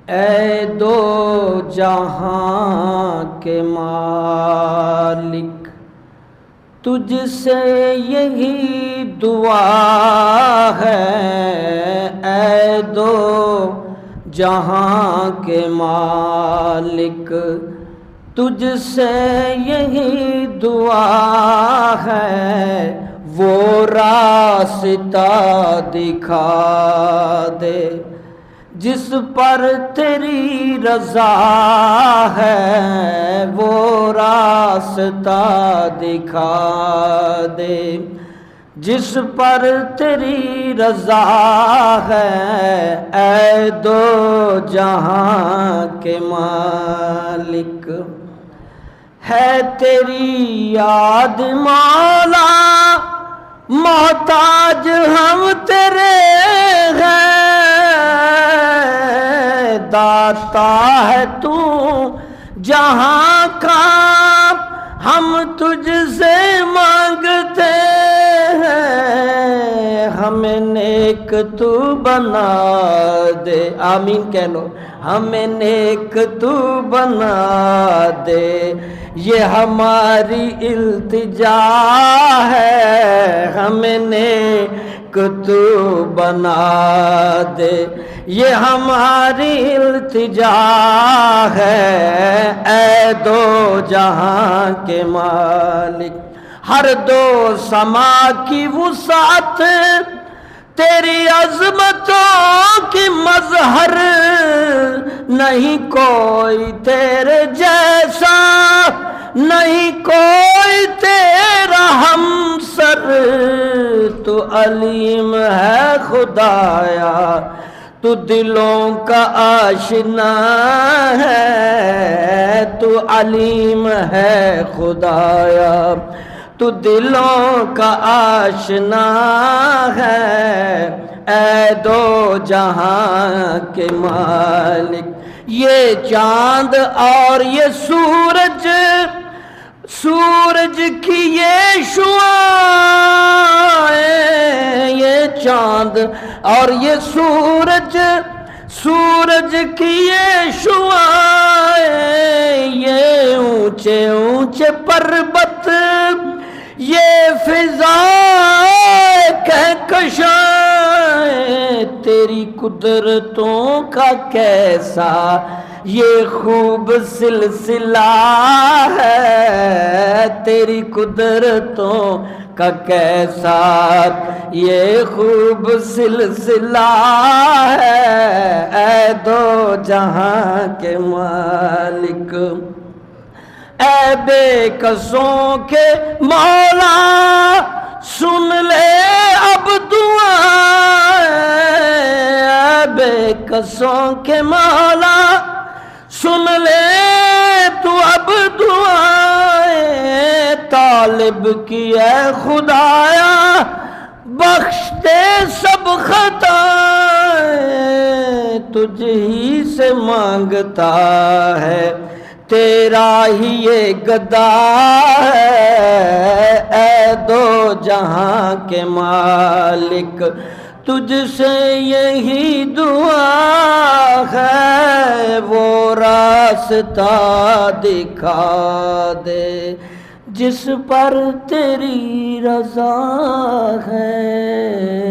اے دو جہاں کے مالک، تجھ سے یہی دعا ہے۔ اے دو جہاں کے مالک، تجھ سے یہی دعا ہے۔ وہ راستہ دکھا دے جس پر تیری رضا ہے۔ وہ راستہ دکھا دے جس پر تیری رضا ہے۔ اے دو جہاں کے مالک، ہے تیری یاد مولا، محتاج ہم تیرے ہیں۔ داتا ہے تو جہاں کا، ہم تجھ سے مانگتے ہیں۔ ہمیں نیک تو بنا دے، آمین کہہ لو۔ ہمیں نیک تو بنا دے، یہ ہماری التجا ہے۔ ہمیں نیک تو بنا دے، یہ ہماری التجا ہے۔ اے دو جہاں کے مالک، ہر دو سما کی وسعت تیری عظمتوں کی مظہر، نہیں کوئی تیرے جیسا، نہیں کوئی تیرا ہمسر۔ تو علیم ہے خدایا، تو دلوں کا آشنا ہے۔ تو علیم ہے خدایا، تو دلوں کا آشنا ہے۔ اے دو جہاں کے مالک، یہ چاند اور یہ سورج، سورج کی یہ شعاعیں، یہ چاند اور یہ سورج، سورج کی یہ شعاعیں، یہ اونچے اونچے پربت، یہ فضائے کہکشائیں، تیری قدرتوں کا کیسا یہ خوب سلسلہ ہے۔ تیری قدرتوں کا کیسا یہ خوب سلسلہ ہے۔ اے دو جہاں کے مالک، اے بے کسوں کے مولا، سن لے اب دعا۔ اے بے کسوں کے مولا، سن لے تو اب دعائیں۔ طالب کی اے خدایا، بخش دے سب خطائیں۔ تجھ ہی سے مانگتا ہے، تیرا ہی یہ گدا ہے۔ اے دو جہاں کے مالک، تجھ سے یہی دعا ہے۔ وہ راستہ دکھا دے جس پر تیری رضا ہے۔